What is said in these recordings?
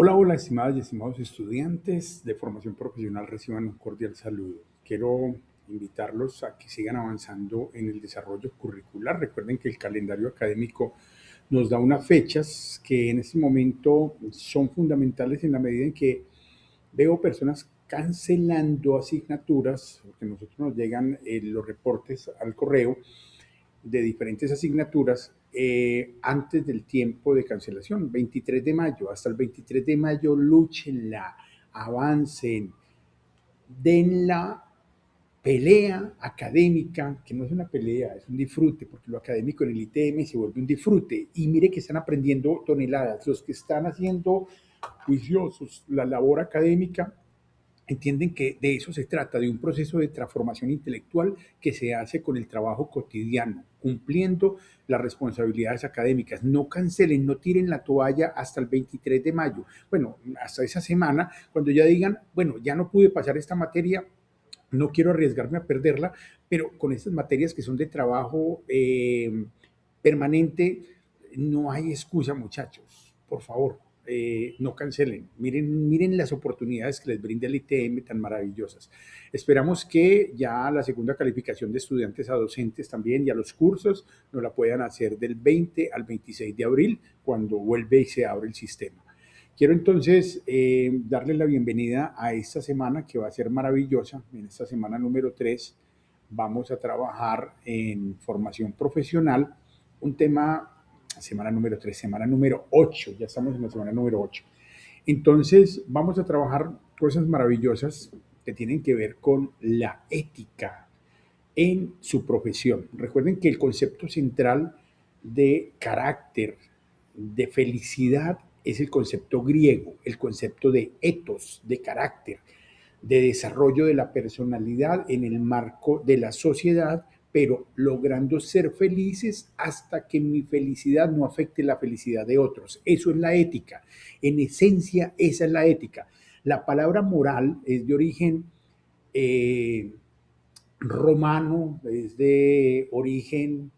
Hola, hola, estimadas y estimados estudiantes de formación profesional, reciban un cordial saludo. Quiero invitarlos a que sigan avanzando en el desarrollo curricular. Recuerden que el calendario académico nos da unas fechas que en este momento son fundamentales en la medida en que veo personas cancelando asignaturas, porque a nosotros nos llegan los reportes al correo de diferentes asignaturas antes del tiempo de cancelación, 23 de mayo. Hasta el 23 de mayo, lúchenla, avancen, den la pelea académica, que no es una pelea, es un disfrute, porque lo académico en el ITM se vuelve un disfrute. Y mire que están aprendiendo toneladas. Los que están haciendo juiciosos la labor académica entienden que de eso se trata, de un proceso de transformación intelectual que se hace con el trabajo cotidiano, cumpliendo las responsabilidades académicas. No cancelen, no tiren la toalla hasta el 23 de mayo. Bueno, hasta esa semana, cuando ya digan, bueno, ya no pude pasar esta materia, no quiero arriesgarme a perderla, pero con estas materias que son de trabajo permanente, no hay excusa, muchachos. Por favor, no cancelen. Miren las oportunidades que les brinda el ITM tan maravillosas. Esperamos que ya la segunda calificación de estudiantes a docentes también y a los cursos nos la puedan hacer del 20 al 26 de abril, cuando vuelve y se abre el sistema. Quiero entonces darles la bienvenida a esta semana que va a ser maravillosa. En esta semana número 3 vamos a trabajar en formación profesional, un tema, semana número 3, semana número 8, ya estamos en la semana número 8. Entonces vamos a trabajar cosas maravillosas que tienen que ver con la ética en su profesión. Recuerden que el concepto central de carácter, de felicidad, es el concepto griego, el concepto de ethos, de carácter, de desarrollo de la personalidad en el marco de la sociedad, pero logrando ser felices hasta que mi felicidad no afecte la felicidad de otros. Eso es la ética. En esencia, esa es la ética. La palabra moral es de origen romano, es de origen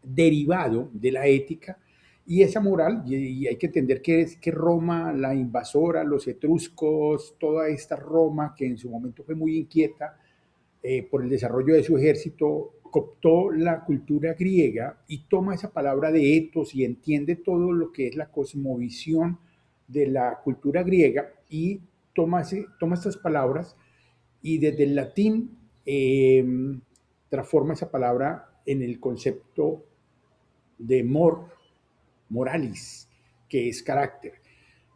derivado de la ética, y esa moral, y hay que entender que es que Roma, la invasora, los etruscos, toda esta Roma que en su momento fue muy inquieta por el desarrollo de su ejército, cooptó la cultura griega y toma esa palabra de etos y entiende todo lo que es la cosmovisión de la cultura griega y toma estas palabras y desde el latín transforma esa palabra en el concepto de moralis, que es carácter.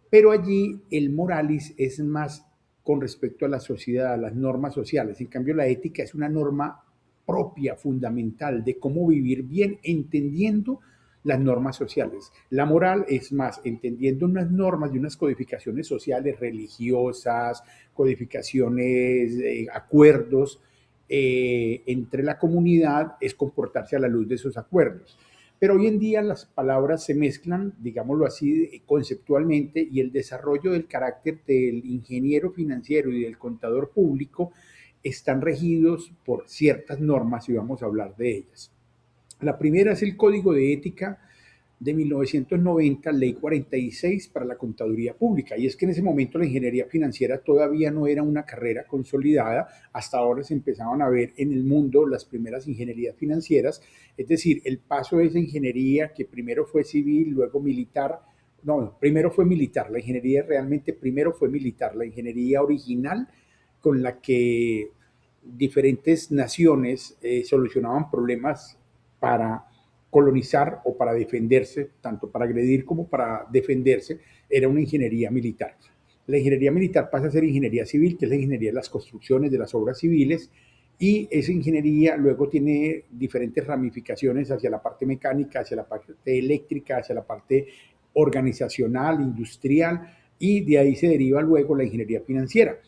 Pero allí el moralis es más con respecto a la sociedad, a las normas sociales. En cambio, la ética es una norma propia, fundamental, de cómo vivir bien, entendiendo las normas sociales. La moral es más entendiendo unas normas y unas codificaciones sociales, religiosas, codificaciones, acuerdos entre la comunidad, es comportarse a la luz de esos acuerdos. Pero hoy en día las palabras se mezclan, digámoslo así, conceptualmente, y el desarrollo del carácter del ingeniero financiero y del contador público están regidos por ciertas normas y vamos a hablar de ellas. La primera es el Código de Ética de 1990, Ley 46 para la contaduría pública. Y es que en ese momento la ingeniería financiera todavía no era una carrera consolidada. Hasta ahora se empezaban a ver en el mundo las primeras ingenierías financieras. Es decir, el paso de esa ingeniería que primero fue civil, luego militar. No, primero fue militar. La ingeniería realmente primero fue militar. La ingeniería original con la que diferentes naciones solucionaban problemas para colonizar o para defenderse, tanto para agredir como para defenderse, era una ingeniería militar. La ingeniería militar pasa a ser ingeniería civil, que es la ingeniería de las construcciones, de las obras civiles, y esa ingeniería luego tiene diferentes ramificaciones hacia la parte mecánica, hacia la parte eléctrica, hacia la parte organizacional, industrial, y de ahí se deriva luego la ingeniería financiera.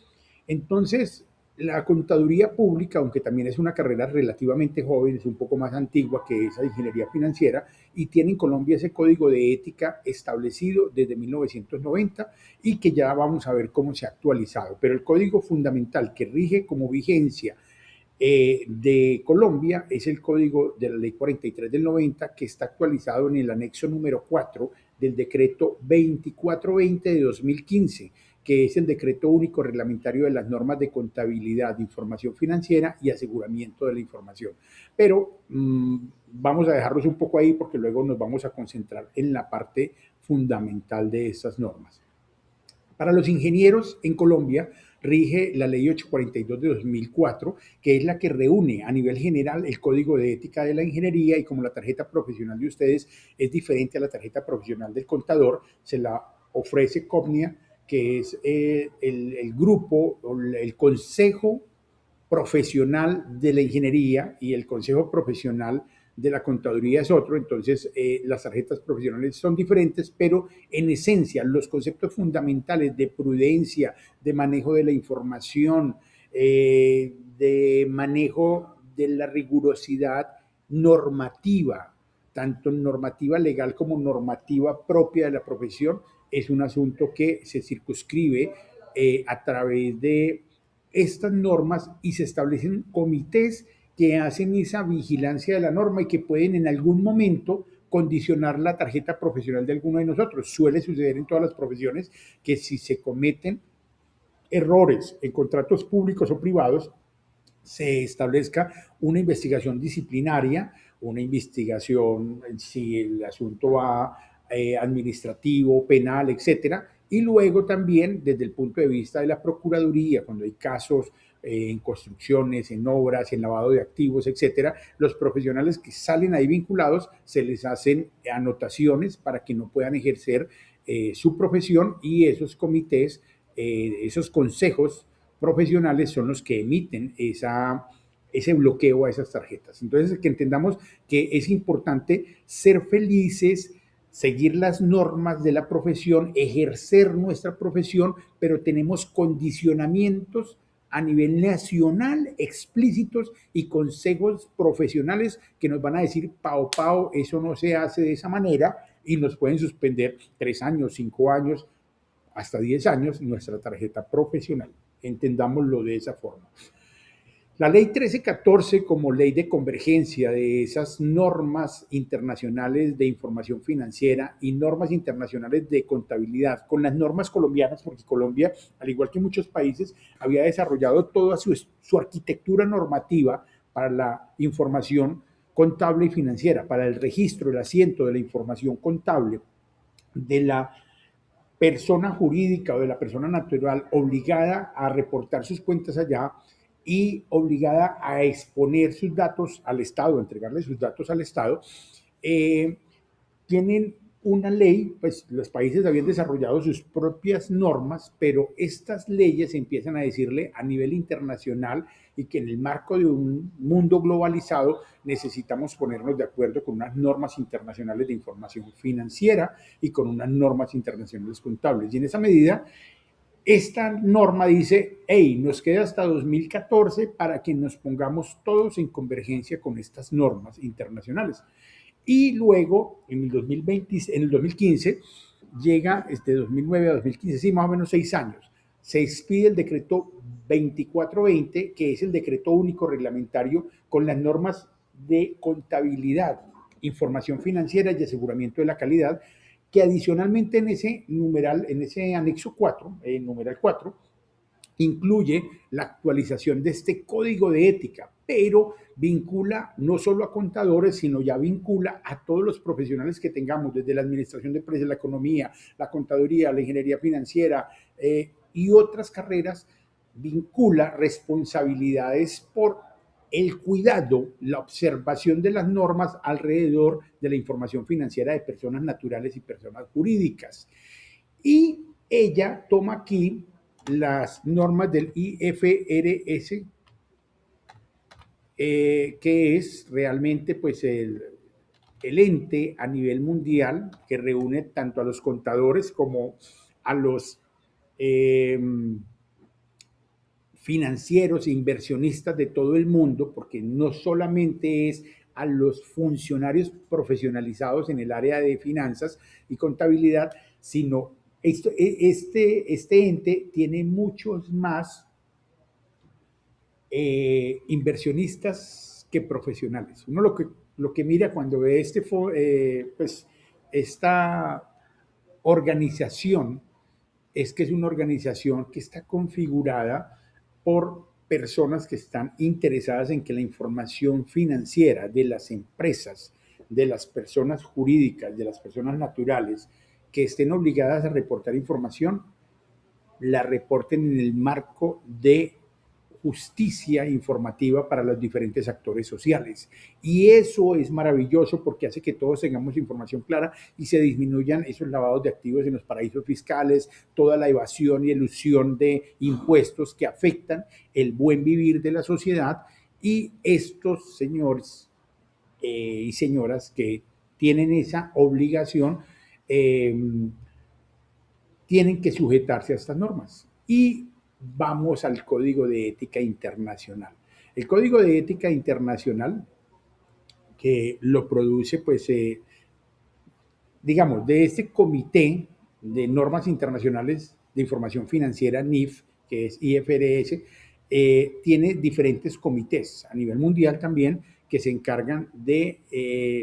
Entonces, la contaduría pública, aunque también es una carrera relativamente joven, es un poco más antigua que esa ingeniería financiera y tiene en Colombia ese código de ética establecido desde 1990 y que ya vamos a ver cómo se ha actualizado. Pero el código fundamental que rige como vigencia de Colombia es el código de la ley 43 del 90 que está actualizado en el anexo número 4 del decreto 2420 de 2015, que es el decreto único reglamentario de las normas de contabilidad, de información financiera y aseguramiento de la información. Pero vamos a dejarlos un poco ahí porque luego nos vamos a concentrar en la parte fundamental de estas normas. Para los ingenieros en Colombia rige la ley 842 de 2004, que es la que reúne a nivel general el código de ética de la ingeniería, y como la tarjeta profesional de ustedes es diferente a la tarjeta profesional del contador, se la ofrece Cognia, que es el grupo, el consejo profesional de la ingeniería, y el consejo profesional de la contaduría es otro. Entonces las tarjetas profesionales son diferentes, pero en esencia los conceptos fundamentales de prudencia, de manejo de la información, de manejo de la rigurosidad normativa, tanto normativa legal como normativa propia de la profesión, es un asunto que se circunscribe a través de estas normas, y se establecen comités que hacen esa vigilancia de la norma y que pueden en algún momento condicionar la tarjeta profesional de alguno de nosotros. Suele suceder en todas las profesiones que si se cometen errores en contratos públicos o privados, se establezca una investigación disciplinaria, una investigación si el asunto va administrativo, penal, etcétera, y luego también desde el punto de vista de la Procuraduría, cuando hay casos en construcciones, en obras, en lavado de activos, etcétera, los profesionales que salen ahí vinculados se les hacen anotaciones para que no puedan ejercer su profesión, y esos comités, esos consejos profesionales son los que emiten ese bloqueo a esas tarjetas. Entonces, que entendamos que es importante ser felices, seguir las normas de la profesión, ejercer nuestra profesión, pero tenemos condicionamientos a nivel nacional explícitos y consejos profesionales que nos van a decir: pao, pao, eso no se hace de esa manera, y nos pueden suspender 3 años, 5 años, hasta 10 años nuestra tarjeta profesional. Entendámoslo de esa forma. La ley 1314, como ley de convergencia de esas normas internacionales de información financiera y normas internacionales de contabilidad con las normas colombianas, porque Colombia, al igual que muchos países, había desarrollado toda su arquitectura normativa para la información contable y financiera, para el registro, el asiento de la información contable de la persona jurídica o de la persona natural obligada a reportar sus cuentas allá y obligada a exponer sus datos al Estado, a entregarle sus datos al Estado. Tienen una ley, pues los países habían desarrollado sus propias normas, pero estas leyes empiezan a decirle a nivel internacional, y que en el marco de un mundo globalizado necesitamos ponernos de acuerdo con unas normas internacionales de información financiera y con unas normas internacionales contables. Y en esa medida, esta norma dice: hey, nos queda hasta 2014 para que nos pongamos todos en convergencia con estas normas internacionales. Y luego, en el 2020, en el 2015, llega, 2009 a 2015, sí, más o menos 6 años, se expide el decreto 2420, que es el decreto único reglamentario con las normas de contabilidad, información financiera y aseguramiento de la calidad, que adicionalmente en ese numeral, en ese anexo 4, numeral 4, incluye la actualización de este código de ética, pero vincula no solo a contadores, sino ya vincula a todos los profesionales que tengamos, desde la administración de empresas, la economía, la contaduría, la ingeniería financiera y otras carreras. Vincula responsabilidades por el cuidado, la observación de las normas alrededor de la información financiera de personas naturales y personas jurídicas. Y ella toma aquí las normas del IFRS, que es realmente pues el ente a nivel mundial que reúne tanto a los contadores como a los financieros e inversionistas de todo el mundo, porque no solamente es a los funcionarios profesionalizados en el área de finanzas y contabilidad, sino este ente tiene muchos más inversionistas que profesionales. Uno lo que mira cuando ve pues, esta organización es que es una organización que está configurada por personas que están interesadas en que la información financiera de las empresas, de las personas jurídicas, de las personas naturales que estén obligadas a reportar información, la reporten en el marco de justicia informativa para los diferentes actores sociales. Y eso es maravilloso porque hace que todos tengamos información clara y se disminuyan esos lavados de activos en los paraísos fiscales, toda la evasión y elusión de impuestos que afectan el buen vivir de la sociedad. Y estos señores y señoras que tienen esa obligación, eh, tienen que sujetarse a estas normas. Y vamos al Código de Ética Internacional. El Código de Ética Internacional, que lo produce, pues, digamos, de este Comité de Normas Internacionales de Información Financiera, NIF, que es IFRS, tiene diferentes comités a nivel mundial también que se encargan de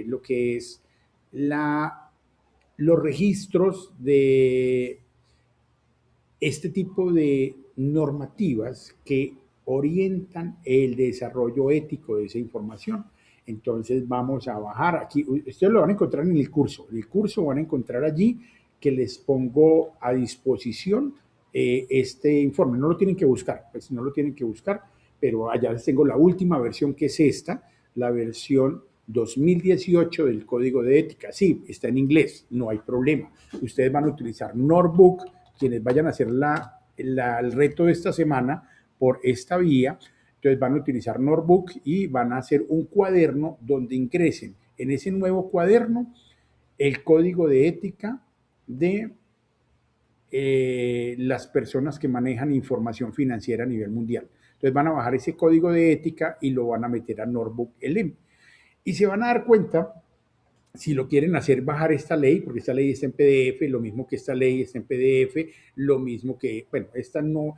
lo que es los registros de este tipo de normativas que orientan el desarrollo ético de esa información. Entonces vamos a bajar aquí, ustedes lo van a encontrar en el curso van a encontrar allí que les pongo a disposición este informe, no lo tienen que buscar, pues no lo tienen que buscar, pero allá les tengo la última versión que es esta, la versión 2018 del Código de Ética. Sí, está en inglés, no hay problema. Ustedes van a utilizar Notebook, quienes vayan a hacer el reto de esta semana por esta vía, entonces van a utilizar Notebook y van a hacer un cuaderno donde ingresen en ese nuevo cuaderno el código de ética de las personas que manejan información financiera a nivel mundial. Entonces van a bajar ese código de ética y lo van a meter a Notebook LM. Y se van a dar cuenta, si lo quieren hacer, bajar esta ley, porque esta ley está en PDF, lo mismo que esta ley está en PDF, lo mismo que, bueno, esta no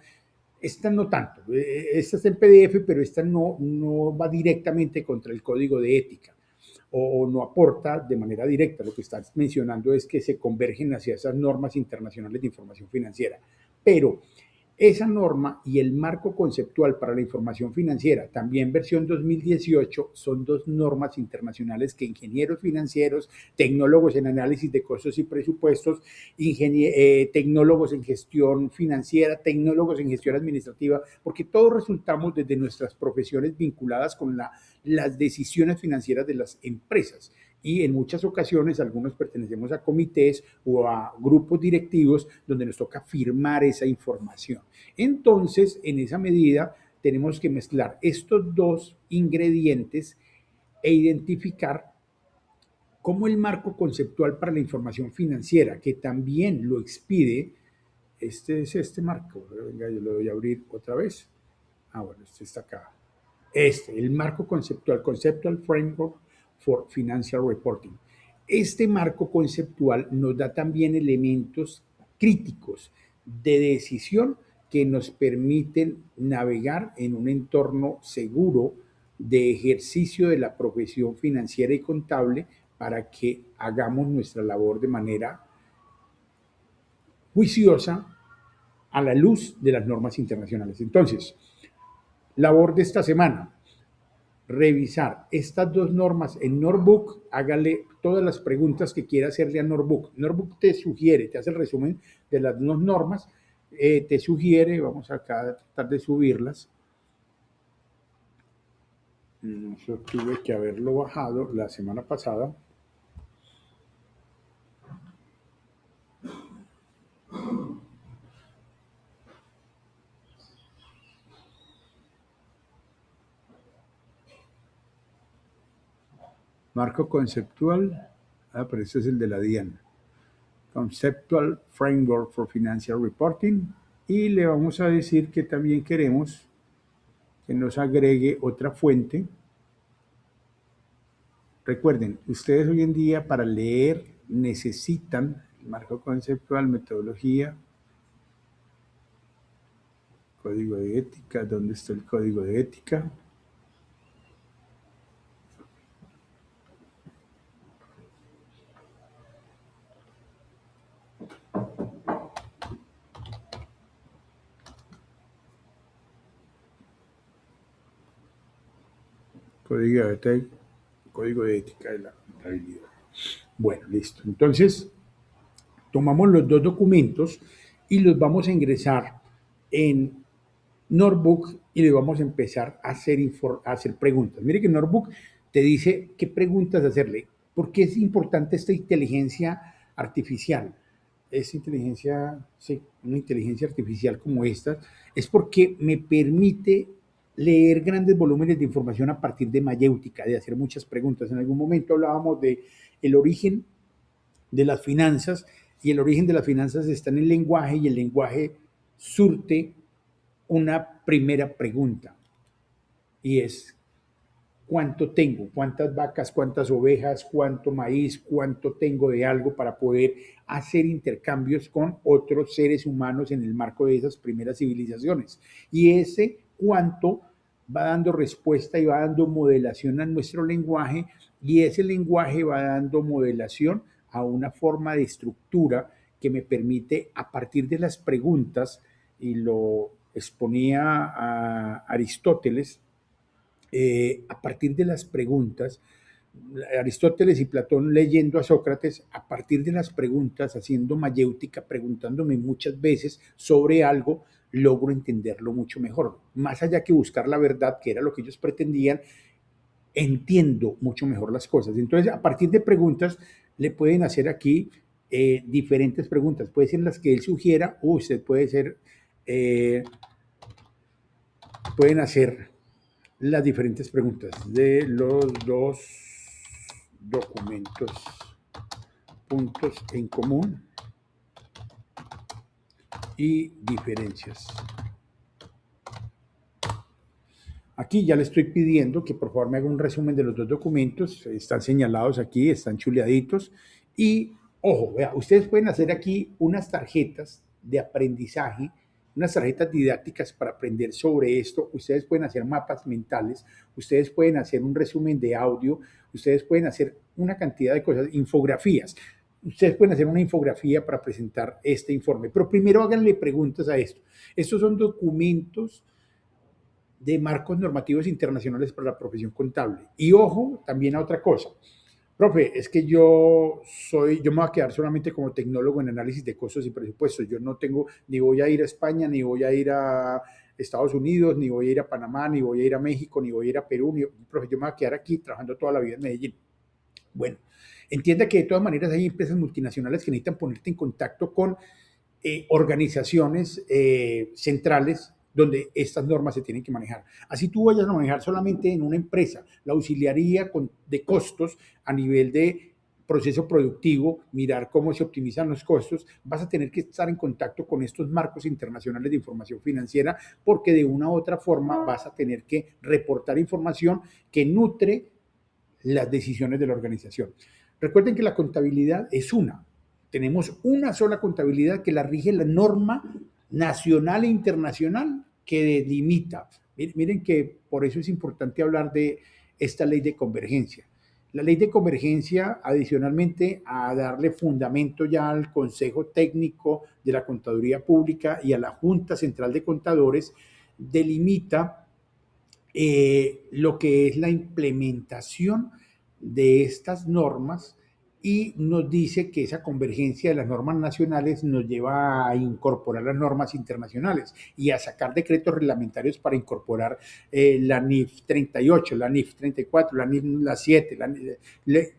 tanto, esta está en PDF, pero esta no va directamente contra el código de ética o no aporta de manera directa. Lo que estás mencionando es que se convergen hacia esas normas internacionales de información financiera. Pero esa norma y el marco conceptual para la información financiera, también versión 2018, son dos normas internacionales que ingenieros financieros, tecnólogos en análisis de costos y presupuestos, tecnólogos en gestión financiera, tecnólogos en gestión administrativa, porque todos resultamos desde nuestras profesiones vinculadas con las decisiones financieras de las empresas. Y en muchas ocasiones algunos pertenecemos a comités o a grupos directivos donde nos toca firmar esa información. Entonces, en esa medida, tenemos que mezclar estos dos ingredientes e identificar cómo el marco conceptual para la información financiera, que también lo expide, este es este marco. Venga, yo lo voy a abrir otra vez. Ah, bueno, este está acá. El marco conceptual, Conceptual Framework for Financial Reporting. Este marco conceptual nos da también elementos críticos de decisión que nos permiten navegar en un entorno seguro de ejercicio de la profesión financiera y contable para que hagamos nuestra labor de manera juiciosa a la luz de las normas internacionales. Entonces, labor de esta semana, revisar estas dos normas en Notebook, hágale todas las preguntas que quiera hacerle a Notebook. Notebook te sugiere, te hace el resumen de las dos normas, te sugiere, vamos acá a tratar de subirlas. Yo tuve que haberlo bajado la semana pasada. Marco conceptual, pero este es el de la DIAN. Conceptual Framework for Financial Reporting. Y le vamos a decir que también queremos que nos agregue otra fuente. Recuerden, ustedes hoy en día para leer necesitan el marco conceptual, metodología, código de ética. ¿Dónde está el código de ética? código de ética de la contabilidad. Bueno, listo. Entonces, tomamos los dos documentos y los vamos a ingresar en Notebook y le vamos a empezar a hacer preguntas. Mire que Notebook te dice qué preguntas hacerle. ¿Por qué es importante esta inteligencia artificial? Esta inteligencia, sí, una inteligencia artificial como esta, es porque me permite leer grandes volúmenes de información a partir de mayéutica, de hacer muchas preguntas. En algún momento hablábamos de el origen de las finanzas y el origen de las finanzas está en el lenguaje y el lenguaje surte una primera pregunta y es cuánto tengo, cuántas vacas, cuántas ovejas, cuánto maíz, cuánto tengo de algo para poder hacer intercambios con otros seres humanos en el marco de esas primeras civilizaciones. Y ese cuánto va dando respuesta y va dando modelación a nuestro lenguaje y ese lenguaje va dando modelación a una forma de estructura que me permite a partir de las preguntas, y lo exponía a Aristóteles, a partir de las preguntas, Aristóteles y Platón leyendo a Sócrates, a partir de las preguntas, haciendo mayéutica, preguntándome muchas veces sobre algo, logro entenderlo mucho mejor. Más allá que buscar la verdad, que era lo que ellos pretendían, entiendo mucho mejor las cosas. Entonces, a partir de preguntas, le pueden hacer aquí diferentes preguntas. Puede ser las que él sugiera o usted puede ser, pueden hacer las diferentes preguntas de los dos documentos, puntos en común y diferencias. Aquí ya le estoy pidiendo que por favor me haga un resumen de los dos documentos, están señalados aquí, están chuleaditos y ojo, vea, ustedes pueden hacer aquí unas tarjetas de aprendizaje, unas tarjetas didácticas para aprender sobre esto, ustedes pueden hacer mapas mentales, ustedes pueden hacer un resumen de audio, ustedes pueden hacer una cantidad de cosas, infografías. Ustedes pueden hacer una infografía para presentar este informe, pero primero háganle preguntas a esto. Estos son documentos de marcos normativos internacionales para la profesión contable. Y ojo, también a otra cosa. Profe, es que yo me voy a quedar solamente como tecnólogo en análisis de costos y presupuestos. Yo no tengo, ni voy a ir a España, ni voy a ir a Estados Unidos, ni voy a ir a Panamá, ni voy a ir a México, ni voy a ir a Perú. Profe, yo me voy a quedar aquí trabajando toda la vida en Medellín. Bueno, entienda que de todas maneras hay empresas multinacionales que necesitan ponerte en contacto con organizaciones centrales donde estas normas se tienen que manejar. Así tú vayas a manejar solamente en una empresa la auxiliaría de costos a nivel de proceso productivo, mirar cómo se optimizan los costos, vas a tener que estar en contacto con estos marcos internacionales de información financiera porque de una u otra forma vas a tener que reportar información que nutre las decisiones de la organización. Recuerden que la contabilidad es una. Tenemos una sola contabilidad que la rige la norma nacional e internacional que delimita. Miren que por eso es importante hablar de esta ley de convergencia. La ley de convergencia, adicionalmente a darle fundamento ya al Consejo Técnico de la Contaduría Pública y a la Junta Central de Contadores, delimita lo que es la implementación de estas normas y nos dice que esa convergencia de las normas nacionales nos lleva a incorporar las normas internacionales y a sacar decretos reglamentarios para incorporar la NIF 38, la NIF 34, la NIF la 7,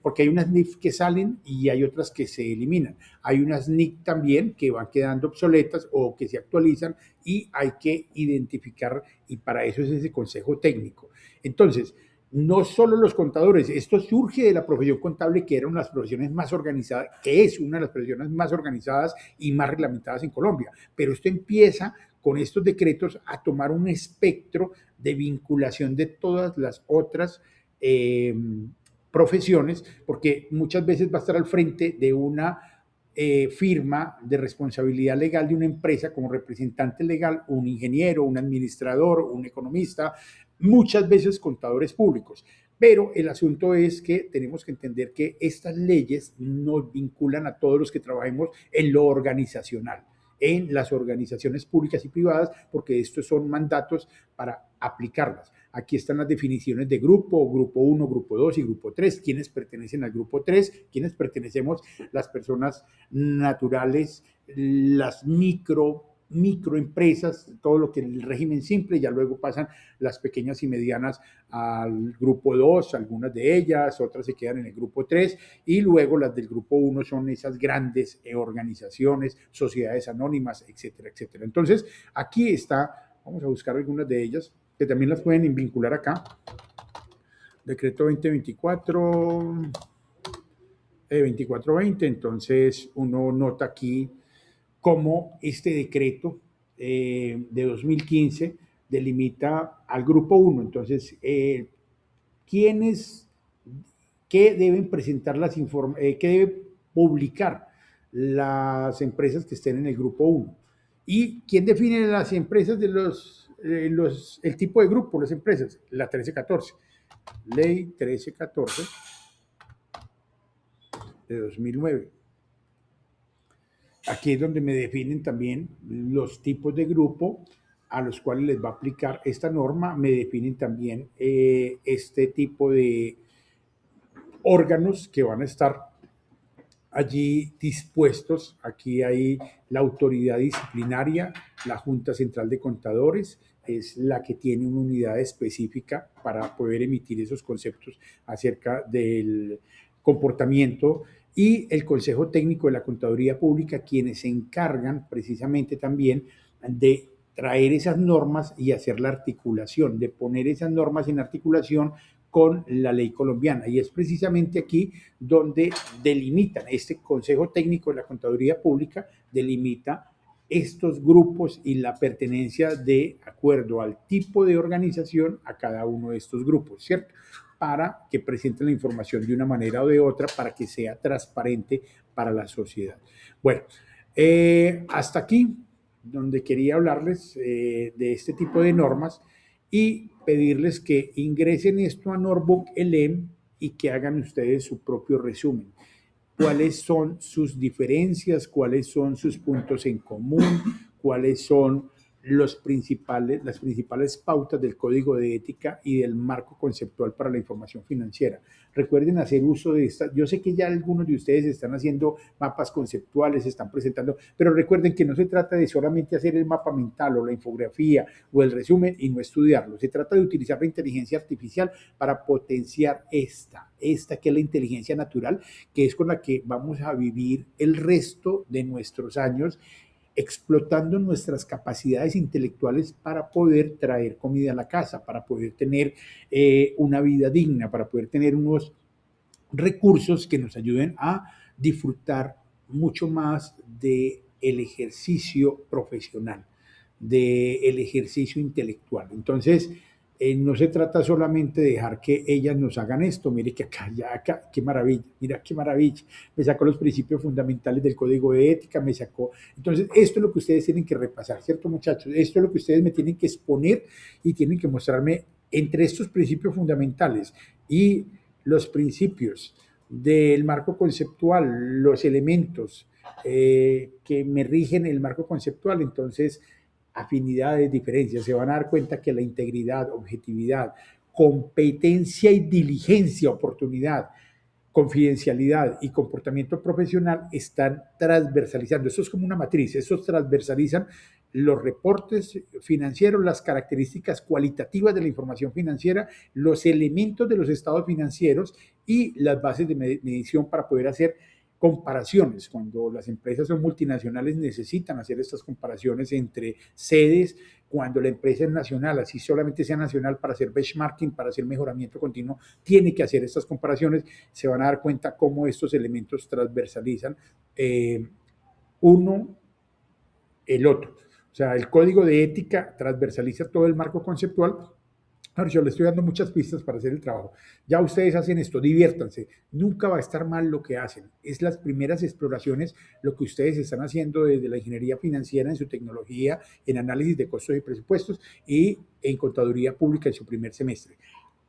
porque hay unas NIF que salen y hay otras que se eliminan. Hay unas NIC también que van quedando obsoletas o que se actualizan y hay que identificar, y para eso es ese consejo técnico. Entonces, no solo los contadores, esto surge de la profesión contable, que era una de las profesiones más organizadas, que es una de las profesiones más organizadas y más reglamentadas en Colombia, pero esto empieza con estos decretos a tomar un espectro de vinculación de todas las otras profesiones, porque muchas veces va a estar al frente de una firma de responsabilidad legal de una empresa como representante legal, un ingeniero, un administrador, un economista, muchas veces contadores públicos. Pero el asunto es que tenemos que entender que estas leyes nos vinculan a todos los que trabajemos en lo organizacional, en las organizaciones públicas y privadas, porque estos son mandatos para aplicarlas. Aquí están las definiciones de grupo, grupo 1, grupo 2 y grupo 3. ¿Quiénes pertenecen al grupo 3? ¿Quiénes pertenecemos? Las personas naturales, las microempresas, todo lo que es el régimen simple, ya luego pasan las pequeñas y medianas al grupo 2, algunas de ellas, otras se quedan en el grupo 3, y luego las del grupo 1 son esas grandes organizaciones, sociedades anónimas, etcétera, etcétera. Entonces, aquí está, vamos a buscar algunas de ellas, que también las pueden vincular acá. Decreto 2024, 2420, entonces uno nota aquí cómo este decreto de 2015 delimita al grupo 1. Entonces, ¿quiénes, qué deben presentar qué debe publicar las empresas que estén en el grupo 1? ¿Y quién define las empresas de el tipo de grupo, las empresas? La 1314. Ley 1314 de 2009. Aquí es donde me definen también los tipos de grupo a los cuales les va a aplicar esta norma. Me definen también este tipo de órganos que van a estar allí dispuestos. Aquí hay la autoridad disciplinaria, la Junta Central de Contadores, es la que tiene una unidad específica para poder emitir esos conceptos acerca del comportamiento, y el Consejo Técnico de la Contaduría Pública, quienes se encargan precisamente también de traer esas normas y hacer la articulación, de poner esas normas en articulación con la ley colombiana. Y es precisamente aquí donde delimitan, este Consejo Técnico de la Contaduría Pública delimita estos grupos y la pertenencia de acuerdo al tipo de organización a cada uno de estos grupos, ¿cierto? Para que presenten la información de una manera o de otra, para que sea transparente para la sociedad. Bueno, hasta aquí donde quería hablarles de este tipo de normas y pedirles que ingresen esto a Norbook ELEM y que hagan ustedes su propio resumen. ¿Cuáles son sus diferencias? ¿Cuáles son sus puntos en común? ¿Cuáles son las principales pautas del código de ética y del marco conceptual para la información financiera? Recuerden hacer uso de esta. Yo sé que ya algunos de ustedes están haciendo mapas conceptuales, están presentando, pero recuerden que no se trata de solamente hacer el mapa mental o la infografía o el resumen y no estudiarlo. Se trata de utilizar la inteligencia artificial para potenciar esta que es la inteligencia natural, que es con la que vamos a vivir el resto de nuestros años, explotando nuestras capacidades intelectuales para poder traer comida a la casa, para poder tener una vida digna, para poder tener unos recursos que nos ayuden a disfrutar mucho más del ejercicio profesional, del ejercicio intelectual. Entonces, no se trata solamente de dejar que ellas nos hagan esto. Mire que acá, qué maravilla, mira qué maravilla. Me sacó los principios fundamentales del código de ética, me sacó. Entonces, esto es lo que ustedes tienen que repasar, ¿cierto, muchachos? Esto es lo que ustedes me tienen que exponer y tienen que mostrarme entre estos principios fundamentales y los principios del marco conceptual, los elementos que me rigen el marco conceptual. Entonces, afinidades, diferencias, se van a dar cuenta que la integridad, objetividad, competencia y diligencia, oportunidad, confidencialidad y comportamiento profesional están transversalizando. Eso es como una matriz, esos transversalizan los reportes financieros, las características cualitativas de la información financiera, los elementos de los estados financieros y las bases de medición para poder hacer comparaciones. Cuando las empresas son multinacionales necesitan hacer estas comparaciones entre sedes. Cuando la empresa es nacional, así solamente sea nacional, para hacer benchmarking, para hacer mejoramiento continuo, tiene que hacer estas comparaciones. Se van a dar cuenta cómo estos elementos transversalizan uno el otro. O sea, el código de ética transversaliza todo el marco conceptual. Ahora, yo les estoy dando muchas pistas para hacer el trabajo. Ya ustedes hacen esto, diviértanse. Nunca va a estar mal lo que hacen. Es las primeras exploraciones, lo que ustedes están haciendo desde la ingeniería financiera en su tecnología, en análisis de costos y presupuestos y en contaduría pública en su primer semestre.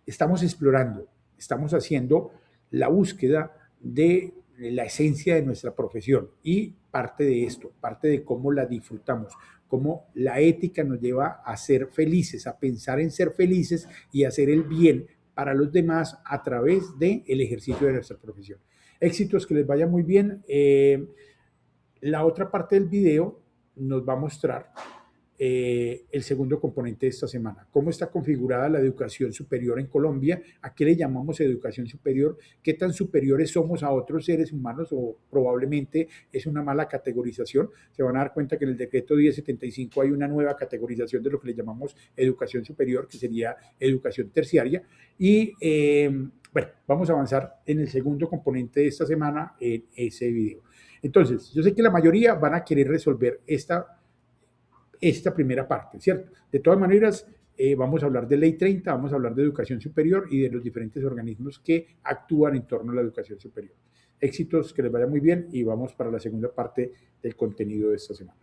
Estamos explorando, estamos haciendo la búsqueda de la esencia de nuestra profesión y parte de esto, parte de cómo la disfrutamos, cómo la ética nos lleva a ser felices, a pensar en ser felices y hacer el bien para los demás a través del ejercicio de nuestra profesión. Éxitos, que les vaya muy bien. La otra parte del video nos va a mostrar el segundo componente de esta semana. ¿Cómo está configurada la educación superior en Colombia? ¿A qué le llamamos educación superior? ¿Qué tan superiores somos a otros seres humanos o probablemente es una mala categorización? Se van a dar cuenta que en el decreto 1075 hay una nueva categorización de lo que le llamamos educación superior, que sería educación terciaria. Y bueno, vamos a avanzar en el segundo componente de esta semana en ese video. Entonces, yo sé que la mayoría van a querer resolver esta primera parte, ¿cierto? De todas maneras, vamos a hablar de Ley 30, vamos a hablar de educación superior y de los diferentes organismos que actúan en torno a la educación superior. Éxitos, que les vaya muy bien y vamos para la segunda parte del contenido de esta semana.